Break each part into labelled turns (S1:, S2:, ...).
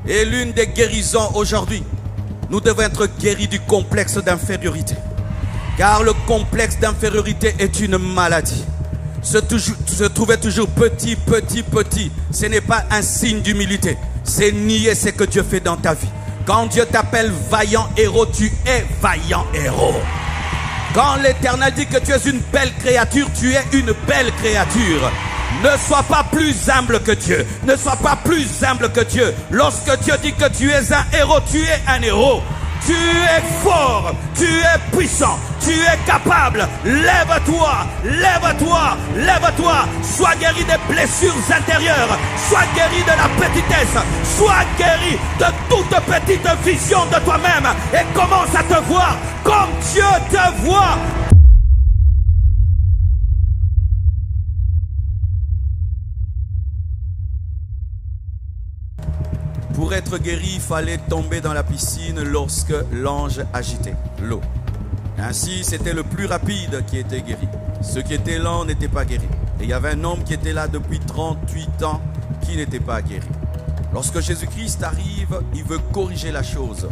S1: Et l'une des guérisons aujourd'hui, nous devons être guéris du complexe d'infériorité. Car le complexe d'infériorité est une maladie. Se trouver toujours petit, ce n'est pas un signe d'humilité. C'est nier ce que Dieu fait dans ta vie. Quand Dieu t'appelle vaillant héros, tu es vaillant héros. Quand l'Éternel dit que tu es une belle créature, tu es une belle créature. Ne sois pas plus humble que Dieu. Ne sois pas plus humble que Dieu. Lorsque Dieu dit que tu es un héros, tu es un héros. Tu es fort, tu es puissant, tu es capable. Lève-toi, lève-toi, lève-toi. Sois guéri des blessures intérieures. Sois guéri de la petitesse. Sois guéri de toute petite vision de toi-même. Et commence à te voir comme Dieu te voit. Pour être guéri, il fallait tomber dans la piscine lorsque l'ange agitait l'eau. Ainsi, c'était le plus rapide qui était guéri. Ceux qui étaient lents n'étaient pas guéris. Et il y avait un homme qui était là depuis 38 ans qui n'était pas guéri. Lorsque Jésus-Christ arrive, il veut corriger la chose.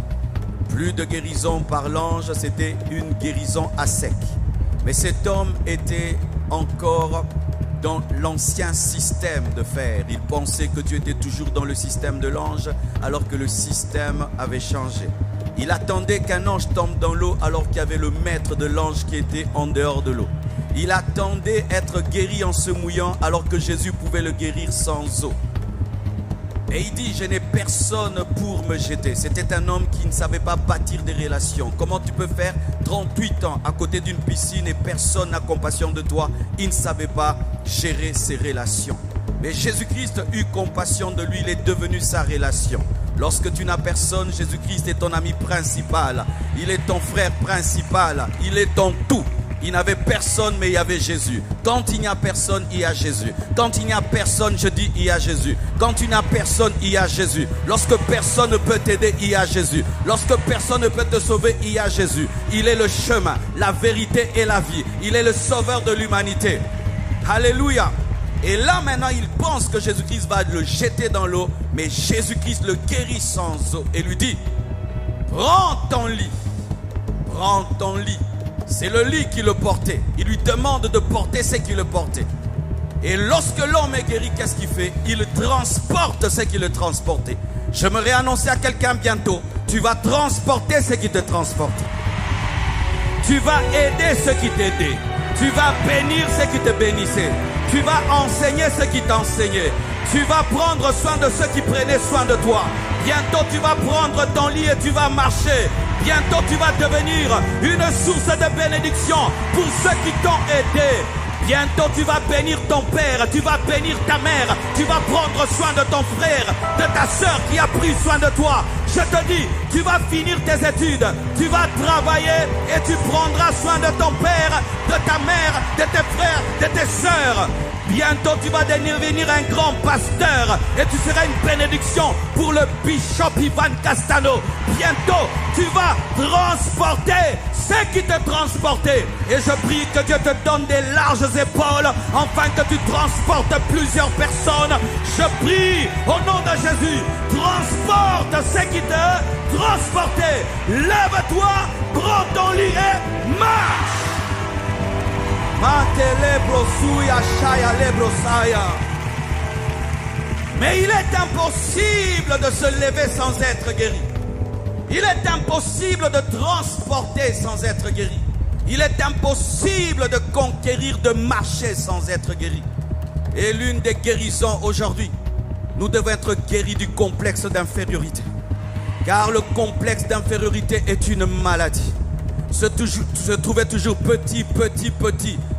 S1: Plus de guérison par l'ange, c'était une guérison à sec. Mais cet homme était encore dans l'ancien système de fer. Il pensait que Dieu était toujours dans le système de l'ange, alors que le système avait changé. Il attendait qu'un ange tombe dans l'eau, alors qu'il y avait le maître de l'ange qui était en dehors de l'eau. Il attendait être guéri en se mouillant, alors que Jésus pouvait le guérir sans eau. Et il dit, je n'ai personne pour me jeter. C'était un homme qui ne savait pas bâtir des relations. Comment tu peux faire 38 ans à côté d'une piscine et personne n'a compassion de toi? Il ne savait pas gérer ses relations. Mais Jésus-Christ eut compassion de lui, il est devenu sa relation. Lorsque tu n'as personne, Jésus-Christ est ton ami principal. Il est ton frère principal. Il est ton tout. Il n'avait personne, mais il y avait Jésus. Quand il n'y a personne, il y a Jésus. Quand il n'y a personne, je dis, il y a Jésus. Quand tu n'as personne, il y a Jésus. Lorsque personne ne peut t'aider, il y a Jésus. Lorsque personne ne peut te sauver, il y a Jésus. Il est le chemin, la vérité et la vie. Il est le sauveur de l'humanité. Alléluia. Et là maintenant, il pense que Jésus-Christ va le jeter dans l'eau. Mais Jésus-Christ le guérit sans eau et lui dit, prends ton lit. Prends ton lit. C'est le lit qui le portait. Il lui demande de porter ce qui le portait. Et lorsque l'homme est guéri, qu'est-ce qu'il fait? Il transporte ce qui le transportait. J'aimerais annoncer à quelqu'un bientôt, tu vas transporter ce qui te transporte. Tu vas aider ceux qui t'aidaient. Tu vas bénir ceux qui te bénissaient. Tu vas enseigner ceux qui t'enseignaient. Tu vas prendre soin de ceux qui prenaient soin de toi. Bientôt tu vas prendre ton lit et tu vas marcher. Bientôt tu vas devenir une source de bénédiction pour ceux qui t'ont aidé. Bientôt tu vas bénir ton père, tu vas bénir ta mère, tu vas prendre soin de ton frère, de ta soeur qui a pris soin de toi. Je te dis, tu vas finir tes études, tu vas travailler et tu prendras soin de ton père, de ta mère, de tes frères, de tes sœurs. Bientôt tu vas devenir un grand pasteur et tu seras une bénédiction pour le bishop Ivan Castano. Bientôt tu vas transporter ce qui te transportait. Et je prie que Dieu te donne des larges épaules afin que tu transportes plusieurs personnes. Je prie au nom de Jésus, transporte ce qui te transportait. Lève-toi, prends ton lit et marche. Mais il est impossible de se lever sans être guéri. Il est impossible de transporter sans être guéri. Il est impossible de conquérir, de marcher sans être guéri. Et l'une des guérisons aujourd'hui, nous devons être guéris du complexe d'infériorité. Car le complexe d'infériorité est une maladie. Se trouver toujours petit,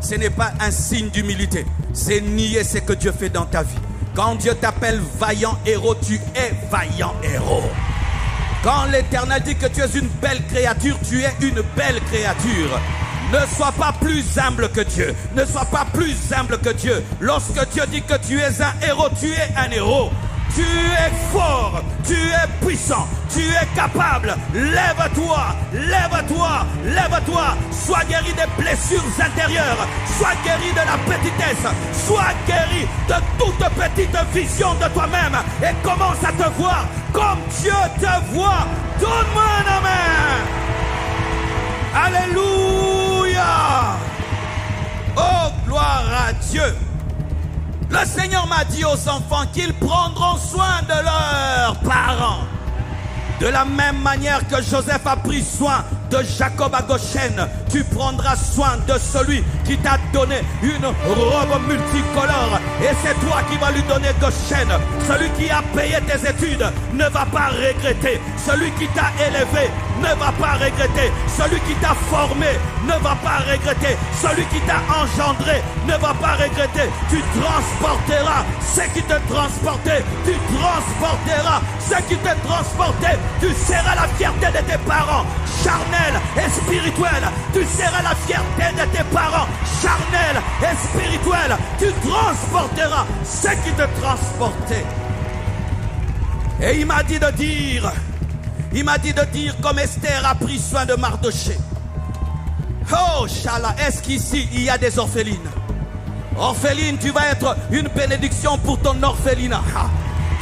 S1: ce n'est pas un signe d'humilité. C'est nier ce que Dieu fait dans ta vie. Quand Dieu t'appelle vaillant héros, tu es vaillant héros. Quand l'Éternel dit que tu es une belle créature, tu es une belle créature. Ne sois pas plus humble que Dieu. Ne sois pas plus humble que Dieu. Lorsque Dieu dit que tu es un héros, tu es un héros. Tu es fort, tu es puissant, tu es capable. Lève-toi, lève-toi, lève-toi. Sois guéri des blessures intérieures. Sois guéri de la petitesse. Sois guéri de toute petite vision de toi-même. Et commence à te voir comme Dieu te voit. Donne-moi un amen. Alléluia. Oh, gloire à Dieu. Le Seigneur m'a dit aux enfants qu'ils prendront soin de leurs parents. De la même manière que Joseph a pris soin de Jacob à Goshen, tu prendras soin de celui qui t'a donné une robe multicolore. Et c'est toi qui vas lui donner Goshen. Celui qui a payé tes études ne va pas regretter. Celui qui t'a élevé ne va pas regretter. Celui qui t'a formé ne va pas regretter. Celui qui t'a engendré ne va pas regretter. Tu transporteras ce qui te transportait. Tu transporteras ce qui te transportait. Tu seras la fierté de tes parents charnels et spirituels. Tu seras la fierté de tes parents charnels et spirituels. Tu transporteras ce qui te transportait. Et il m'a dit de dire comme Esther a pris soin de Mardoché. Oh, Shala, est-ce qu'ici il y a des orphelines? Orpheline, tu vas être une bénédiction pour ton orphelinat.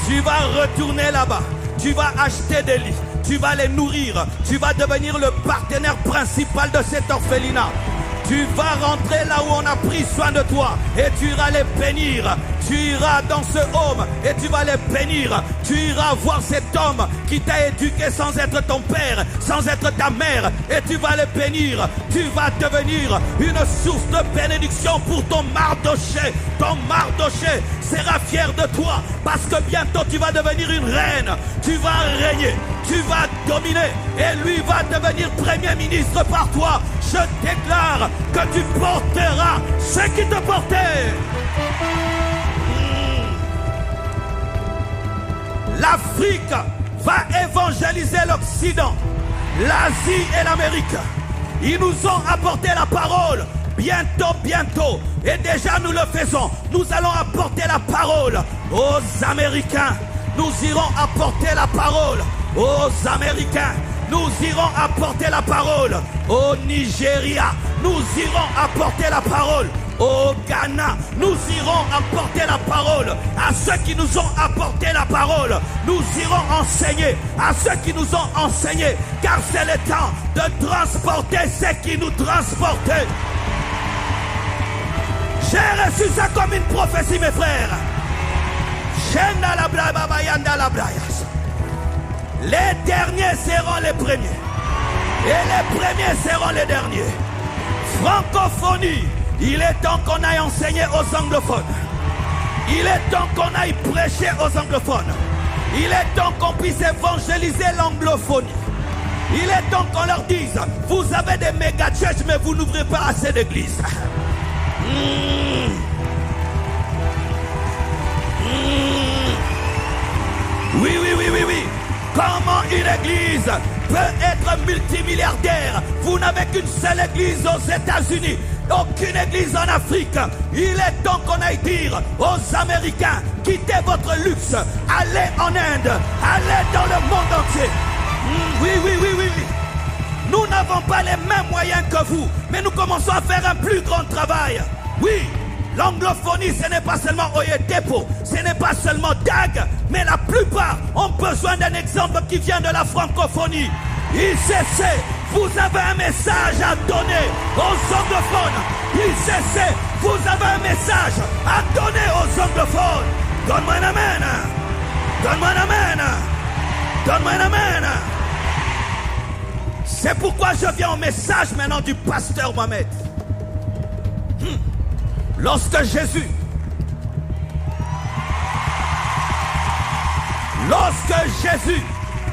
S1: Tu vas retourner là-bas. Tu vas acheter des lits. Tu vas les nourrir. Tu vas devenir le partenaire principal de cet orphelinat. Tu vas rentrer là où on a pris soin de toi et tu iras les bénir. Tu iras dans ce home et tu vas les bénir. Tu iras voir cet homme qui t'a éduqué sans être ton père, sans être ta mère, et tu vas les bénir. Tu vas devenir une source de bénédiction pour ton Mardoché. Ton Mardoché sera fier de toi parce que bientôt tu vas devenir une reine. Tu vas régner, tu vas dominer et lui va devenir premier ministre par toi. Je déclare que tu porteras ce qui te portait. L'Afrique va évangéliser l'Occident, l'Asie et l'Amérique. Ils nous ont apporté la parole. Bientôt, bientôt. Et déjà nous le faisons. Nous allons apporter la parole aux Américains. Nous irons apporter la parole aux Américains. Nous irons apporter la parole au Nigeria. Nous irons apporter la parole au Ghana. Nous irons apporter la parole à ceux qui nous ont apporté la parole. Nous irons enseigner à ceux qui nous ont enseigné. Car c'est le temps de transporter ceux qui nous transportaient. J'ai reçu ça comme une prophétie, mes frères. Les derniers seront les premiers. Et les premiers seront les derniers. Francophonie, il est temps qu'on aille enseigner aux anglophones. Il est temps qu'on aille prêcher aux anglophones. Il est temps qu'on puisse évangéliser l'anglophonie. Il est temps qu'on leur dise, vous avez des méga churches mais vous n'ouvrez pas assez d'églises. Oui. Comment une église peut être multimilliardaire? Vous n'avez qu'une seule église aux États-Unis, aucune église en Afrique. Il est temps qu'on aille dire aux Américains, quittez votre luxe, allez en Inde, allez dans le monde entier. Oui. Nous n'avons pas les mêmes moyens que vous, mais nous commençons à faire un plus grand travail. Oui. L'anglophonie, ce n'est pas seulement Oyedepo, ce n'est pas seulement DAG, mais la plupart ont besoin d'un exemple qui vient de la francophonie. ICC, vous avez un message à donner aux anglophones. ICC, vous avez un message à donner aux anglophones. Donne-moi un amen. Donne-moi un amen. Donne-moi un amen. C'est pourquoi je viens au message maintenant du pasteur Mohamed. Lorsque Jésus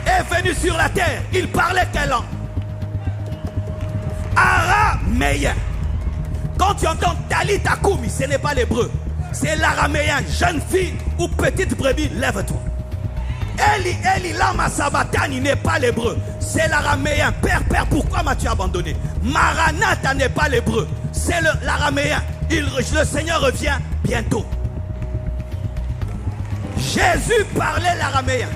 S1: est venu sur la terre, il parlait quelle langue? Araméen. Quand tu entends Talita Koumi, ce n'est pas l'hébreu, c'est l'araméen. Jeune fille ou petite brebis, lève-toi. Eli, lama sabatani n'est pas l'hébreu, c'est l'araméen. Père, pourquoi m'as-tu abandonné? Maranatha n'est pas l'hébreu, c'est l'araméen. Le Seigneur revient bientôt. Jésus parlait l'araméen.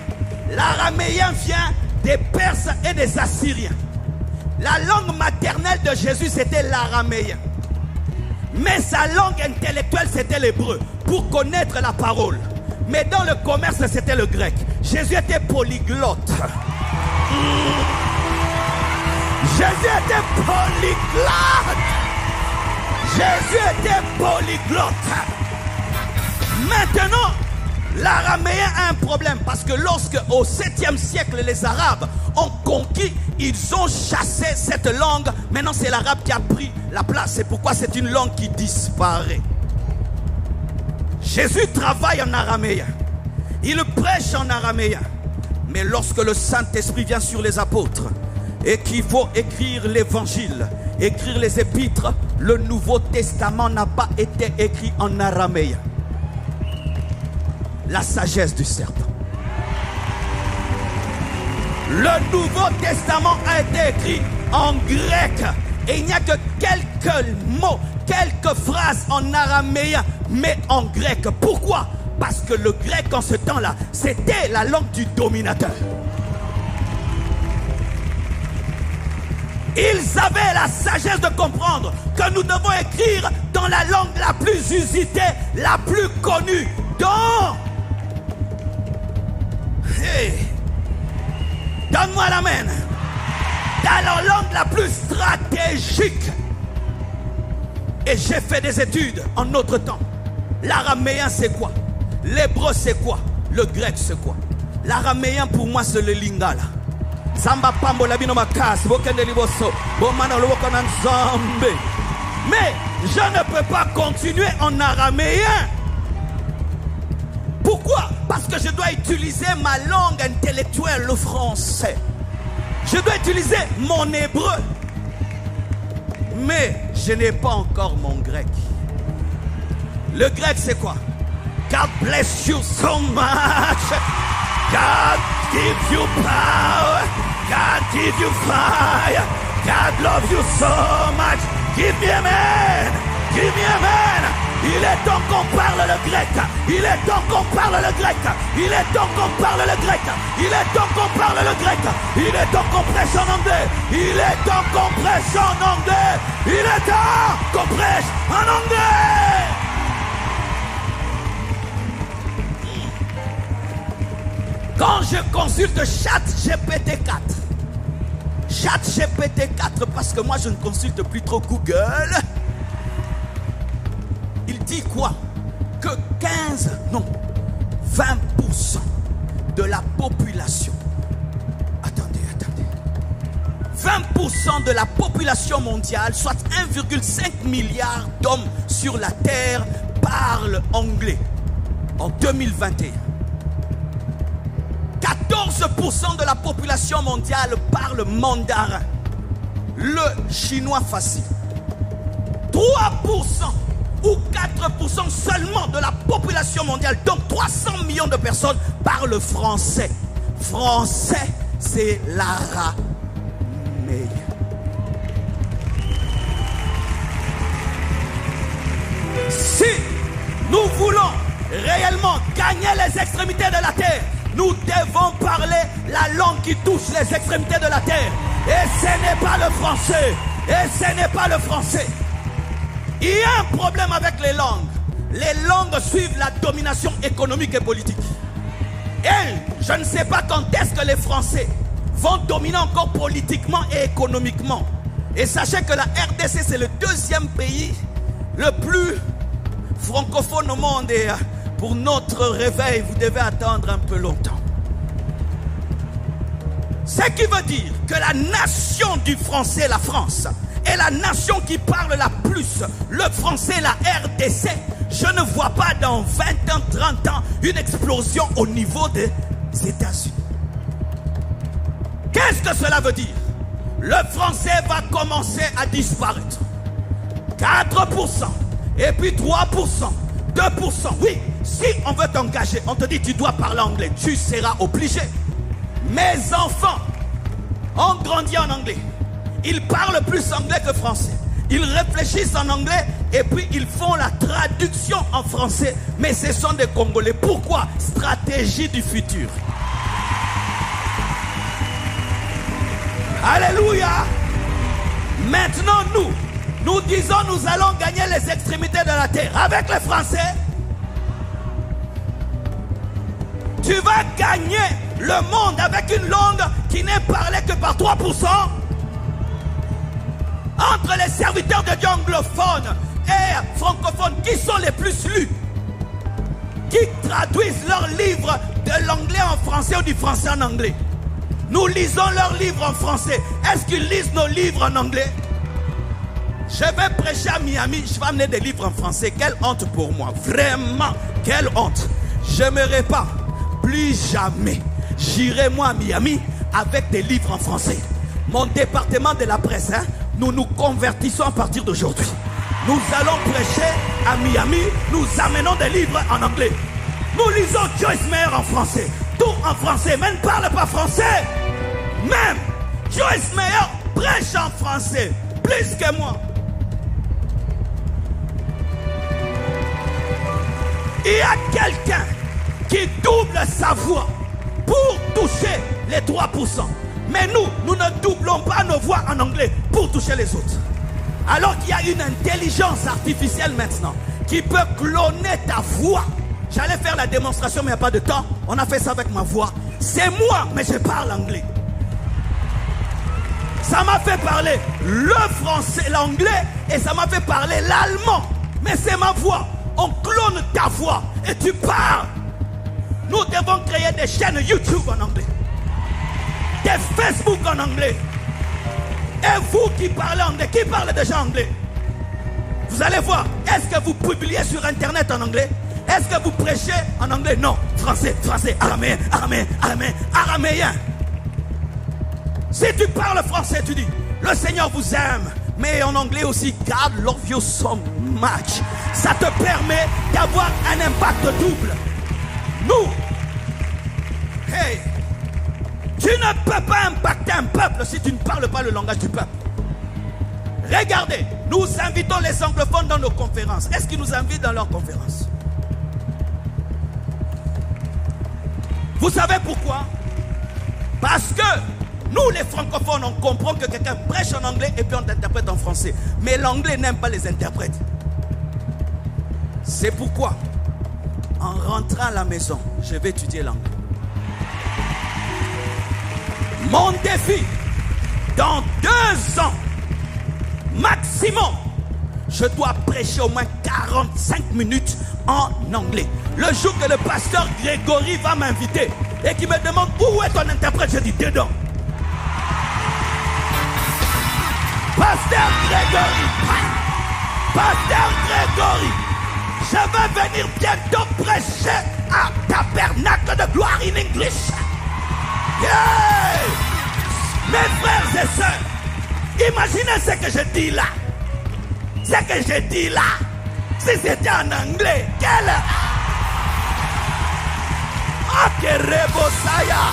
S1: L'araméen vient des Perses et des Assyriens. La langue maternelle de Jésus, c'était l'araméen. Mais sa langue intellectuelle, c'était l'hébreu, pour connaître la parole. Mais dans le commerce, c'était le grec. Jésus était polyglotte. Jésus était polyglotte. Jésus était polyglotte. Maintenant, l'araméen a un problème parce que lorsque au 7e siècle les Arabes ont conquis, ils ont chassé cette langue. Maintenant c'est l'arabe qui a pris la place. C'est pourquoi c'est une langue qui disparaît. Jésus travaille en araméen. Il prêche en araméen. Mais lorsque le Saint-Esprit vient sur les apôtres et qu'il faut écrire l'évangile, écrire les épîtres, le Nouveau Testament n'a pas été écrit en araméen. La sagesse du serpent. Le Nouveau Testament a été écrit en grec. Et il n'y a que quelques mots, quelques phrases en araméen, mais en grec. Pourquoi? Parce que le grec en ce temps-là, c'était la langue du dominateur. Ils avaient la sagesse de comprendre que nous devons écrire dans la langue la plus usitée, la plus connue, dans... Hey. Donne-moi l'amen. Dans la langue la plus stratégique. Et j'ai fait des études en notre temps. L'araméen c'est quoi? L'hébreu c'est quoi? Le grec c'est quoi? L'araméen pour moi c'est le lingala. Zamba pambo labino makas, bokende liboso, bomana loboko na nzambe. Mais je ne peux pas continuer en araméen. Pourquoi? Parce que je dois utiliser ma langue intellectuelle, le français. Je dois utiliser mon hébreu. Mais je n'ai pas encore mon grec. Le grec c'est quoi? God bless you so much. God give you power. God give you fire. God love you so much. Give me amen. Give me amen. Il est temps qu'on parle le grec. Il est temps qu'on parle le grec. Il est temps qu'on parle le grec. Il est temps qu'on parle le grec. Il est temps qu'on prêche en anglais. Il est temps qu'on prêche en anglais. Il est temps qu'on prêche en anglais. Quand je consulte ChatGPT 4, ChatGPT 4, parce que moi je ne consulte plus trop Google, il dit quoi? Que 20% de la population, attendez, 20% de la population mondiale, soit 1,5 milliard d'hommes sur la terre, parlent anglais en 2021. 14% de la population mondiale parle mandarin, le chinois facile. 3% ou 4% seulement de la population mondiale, donc 300 millions de personnes, parlent français. Français, c'est l'araméen. Si nous voulons réellement gagner les extrémités de la terre, nous devons parler la langue qui touche les extrémités de la terre. Et ce n'est pas le français. Et ce n'est pas le français. Il y a un problème avec les langues. Les langues suivent la domination économique et politique. Et je ne sais pas quand est-ce que les Français vont dominer encore politiquement et économiquement. Et sachez que la RDC, c'est le deuxième pays le plus francophone au monde. Et pour notre réveil, vous devez attendre un peu longtemps. Ce qui veut dire que la nation du français, la France, est la nation qui parle la plus le français, la RDC. Je ne vois pas dans 20 ans, 30 ans, une explosion au niveau des États-Unis. Qu'est-ce que cela veut dire? Le français va commencer à disparaître. 4%, et puis 3%, 2%. Oui, si on veut t'engager, on te dit tu dois parler anglais, tu seras obligé. Mes enfants ont grandi en anglais. Ils parlent plus anglais que français. Ils réfléchissent en anglais et puis ils font la traduction en français. Mais ce sont des Congolais. Pourquoi? Stratégie du futur. Alléluia. Maintenant nous disons nous allons gagner les extrémités de la terre. Avec les Français, tu vas gagner le monde avec une langue qui n'est parlée que par 3%. Entre les serviteurs de Dieu anglophones et francophones, qui sont les plus lus? Qui traduisent leurs livres de l'anglais en français ou du français en anglais? Nous lisons leurs livres en français. Est-ce qu'ils lisent nos livres en anglais? Je vais prêcher à Miami, je vais amener des livres en français. Quelle honte pour moi, vraiment, quelle honte. Je n'aimerais pas, plus jamais, j'irai moi à Miami avec des livres en français. Mon département de la presse, nous nous convertissons à partir d'aujourd'hui. Nous allons prêcher à Miami, nous amenons des livres en anglais. Nous lisons Joyce Meyer en français, tout en français, mais ne parle pas français. Même Joyce Meyer prêche en français, plus que moi. Il y a quelqu'un qui double sa voix pour toucher les 3%. Mais nous ne doublons pas nos voix en anglais pour toucher les autres. Alors qu'il y a une intelligence artificielle maintenant qui peut cloner ta voix. J'allais faire la démonstration mais il n'y a pas de temps. On a fait ça avec ma voix. C'est moi mais je parle anglais. Ça m'a fait parler le français, l'anglais et ça m'a fait parler l'allemand. Mais c'est ma voix. On clone ta voix et tu parles. Nous devons créer des chaînes YouTube en anglais. Des Facebook en anglais. Et vous qui parlez anglais, qui parle déjà anglais? Vous allez voir, est-ce que vous publiez sur internet en anglais? Est-ce que vous prêchez en anglais? Non, français, français, araméen, araméen, araméen, araméen. Si tu parles français, tu dis, le Seigneur vous aime. Mais en anglais aussi, God love you so much. Ça te permet d'avoir un impact double. Nous, hey, tu ne peux pas impacter un peuple si tu ne parles pas le langage du peuple. Regardez, nous invitons les anglophones dans nos conférences. Est-ce qu'ils nous invitent dans leurs conférences? Vous savez pourquoi? Parce que nous, les francophones, on comprend que quelqu'un prêche en anglais et puis on t'interprète en français. Mais l'anglais n'aime pas les interprètes. C'est pourquoi, en rentrant à la maison, je vais étudier l'anglais. Mon défi, dans 2 ans, maximum, je dois prêcher au moins 45 minutes en anglais. Le jour que le pasteur Grégory va m'inviter et qu'il me demande où est ton interprète, je dis dedans. Pasteur Grégory, Pasteur Grégory, je vais venir bientôt prêcher à Tabernacle de Gloire in English. Yeah! Mes frères et sœurs, imaginez ce que je dis là. Ce que je dis là, si c'était en anglais, quel... Akerebosaya.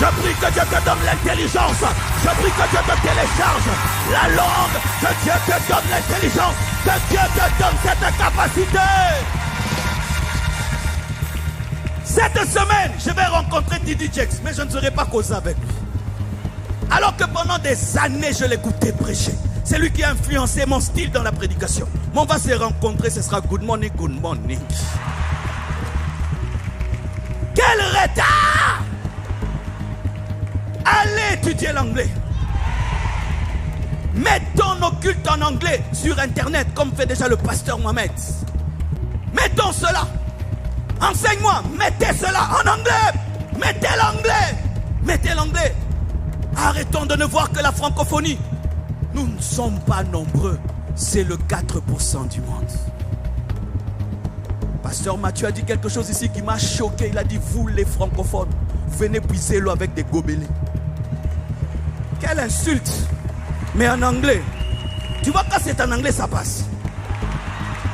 S1: Je prie que Dieu te donne l'intelligence. Je prie que Dieu te télécharge la langue. Que Dieu te donne l'intelligence. Que Dieu te donne cette capacité. Cette semaine, je vais rencontrer Didi Jex, mais je ne serai pas causé avec lui. Alors que pendant des années, je l'écoutais prêcher. C'est lui qui a influencé mon style dans la prédication. Mais on va se rencontrer, ce sera good morning, good morning. Quel retard! Allez étudier l'anglais. Mettons nos cultes en anglais sur internet, comme fait déjà le pasteur Mohamed. Mettons cela. Enseigne-moi, mettez cela en anglais. Mettez l'anglais. Mettez l'anglais. Arrêtons de ne voir que la francophonie. Nous ne sommes pas nombreux. C'est le 4% du monde. Pasteur Mathieu a dit quelque chose ici qui m'a choqué. Il a dit, vous les francophones, venez puiser l'eau avec des gobelets. Quelle insulte. Mais en anglais, tu vois quand c'est en anglais ça passe.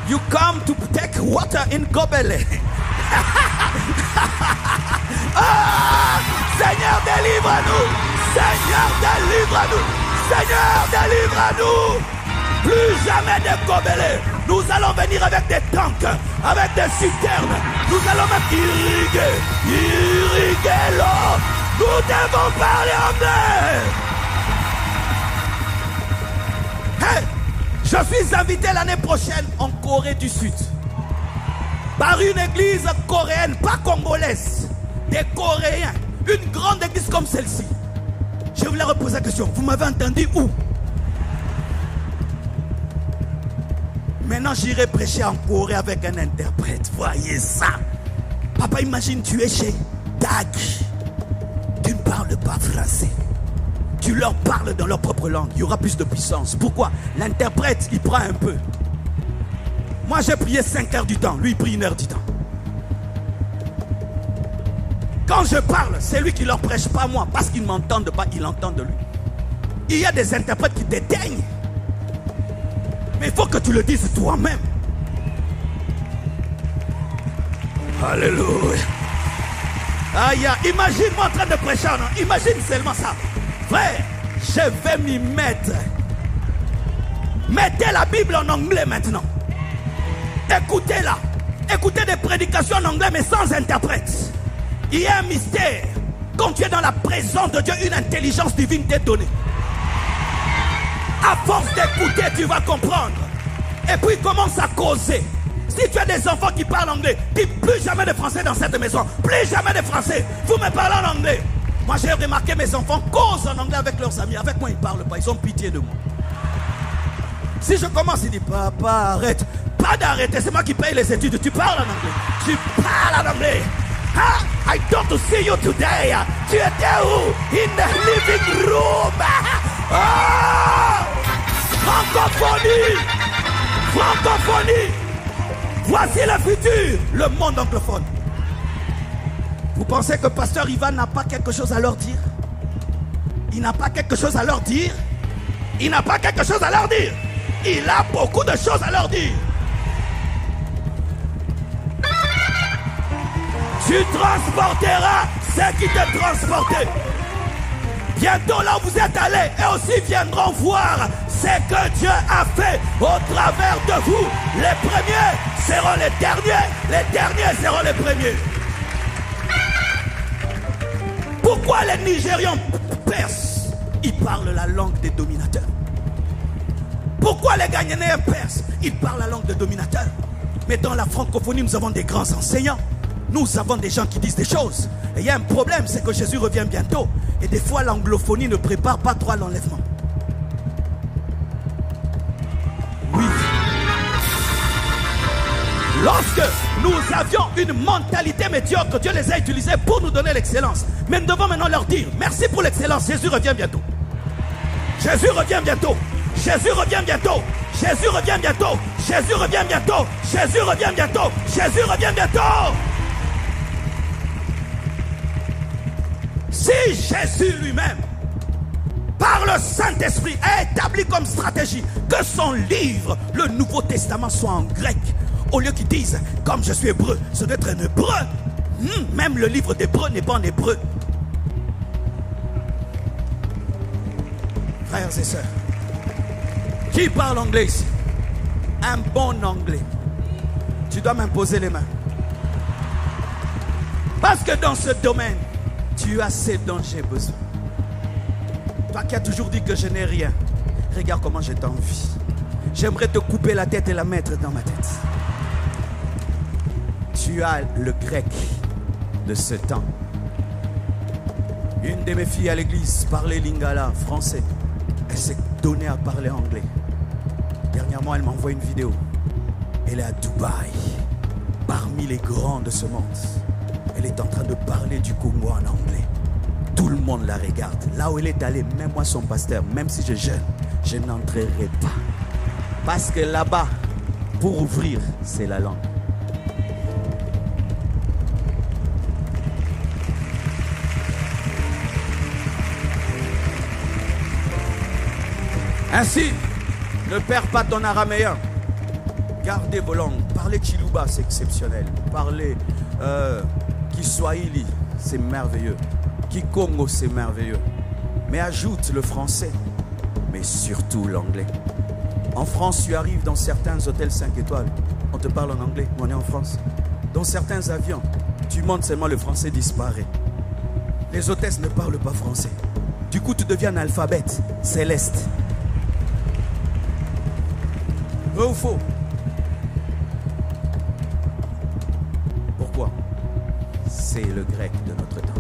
S1: You come to take water in gobelet. Ah, Seigneur, délivre-nous. Seigneur, délivre-nous. Seigneur, délivre-nous. Plus jamais de Kobélé. Nous allons venir avec des tanks, avec des citernes. Nous allons même irriguer l'eau. Nous devons parler anglais. Hey, je suis invité l'année prochaine en Corée du Sud par une église coréenne, pas congolaise, des Coréens. Une grande église comme celle-ci. Je voulais reposer la question. Vous m'avez entendu où? Maintenant, j'irai prêcher en Corée avec un interprète. Voyez ça. Papa, imagine, tu es chez Dag. Tu ne parles pas français. Tu leur parles dans leur propre langue. Il y aura plus de puissance. Pourquoi? L'interprète, il prend un peu. Moi, j'ai prié 5 heures du temps. Lui, il prie 1 heure du temps. Quand je parle, c'est lui qui leur prêche, pas moi. Parce qu'ils ne m'entendent pas, ils l'entendent de lui. Il y a des interprètes qui dédaignent. Mais il faut que tu le dises toi-même. Alléluia. Aïe, imagine-moi en train de prêcher. Non? Imagine seulement ça. Frère, je vais m'y mettre. Mettez la Bible en anglais maintenant. Écoutez-la. Écoutez des prédications en anglais mais sans interprète. Il y a un mystère. Quand tu es dans la présence de Dieu, une intelligence divine t'est donnée. À force d'écouter, tu vas comprendre. Et puis commence à causer. Si tu as des enfants qui parlent anglais, dis plus jamais de français dans cette maison. Plus jamais de français. Vous me parlez en anglais. Moi j'ai remarqué mes enfants causent en anglais avec leurs amis. Avec moi ils ne parlent pas, ils ont pitié de moi. Si je commence, ils disent papa arrête. Pas d'arrêter, c'est moi qui paye les études. Tu parles en anglais. Tu parles en anglais. Ah, I don't see you today. Tu étais où? In the living room. Ah, francophonie. Francophonie. Voici le futur. Le monde anglophone. Vous pensez que Pasteur Ivan n'a pas quelque chose à leur dire? Il n'a pas quelque chose à leur dire? Il n'a pas quelque chose à leur dire? Il a beaucoup de choses à leur dire. Tu transporteras ceux qui te transportaient. Bientôt là où vous êtes allés, et aussi viendront voir ce que Dieu a fait au travers de vous. Les premiers seront les derniers seront les premiers. Pourquoi les Nigérians perses? Ils parlent la langue des dominateurs. Pourquoi les Ghanéens perses? Ils parlent la langue des dominateurs. Mais dans la francophonie, nous avons des grands enseignants. Nous avons des gens qui disent des choses. Et il y a un problème, c'est que Jésus revient bientôt. Et des fois, l'anglophonie ne prépare pas trop à l'enlèvement. Oui. Lorsque nous avions une mentalité médiocre, Dieu les a utilisés pour nous donner l'excellence. Mais nous devons maintenant leur dire, merci pour l'excellence, Jésus revient bientôt. Jésus revient bientôt. Jésus revient bientôt. Jésus revient bientôt. Jésus revient bientôt. Jésus revient bientôt. Jésus revient bientôt. Si Jésus lui-même, par le Saint-Esprit, a établi comme stratégie que son livre, le Nouveau Testament, soit en grec, au lieu qu'ils disent, comme je suis hébreu, ce doit être un hébreu. Même le livre d'hébreu n'est pas en hébreu. Frères et sœurs, qui parle anglais ici? Un bon anglais. Tu dois m'imposer les mains. Parce que dans ce domaine, tu as ce dont j'ai besoin. Toi qui as toujours dit que je n'ai rien, regarde comment je t'envie. J'aimerais te couper la tête et la mettre dans ma tête. Tu as le grec de ce temps. Une de mes filles à l'église parlait lingala, français. Elle s'est donnée à parler anglais. Dernièrement, elle m'envoie une vidéo. Elle est à Dubaï, parmi les grands de ce monde. Elle est en train de parler du Congo en anglais. Tout le monde la regarde. Là où elle est allée, même moi son pasteur, même si je jeûne, je n'entrerai pas. Parce que là-bas, pour ouvrir, c'est la langue. Ainsi, ne perds pas ton araméen. Gardez vos langues. Parlez Chiluba, c'est exceptionnel. Parlez Kiswahili, c'est merveilleux. Kikongo, c'est merveilleux. Mais ajoute le français, mais surtout l'anglais. En France, tu arrives dans certains hôtels 5 étoiles, on te parle en anglais, on est en France. Dans certains avions, tu montes seulement, le français disparaît. Les hôtesses ne parlent pas français. Du coup, tu deviens analphabète, céleste. Vrai ou faux? Pourquoi? C'est le grec de notre temps.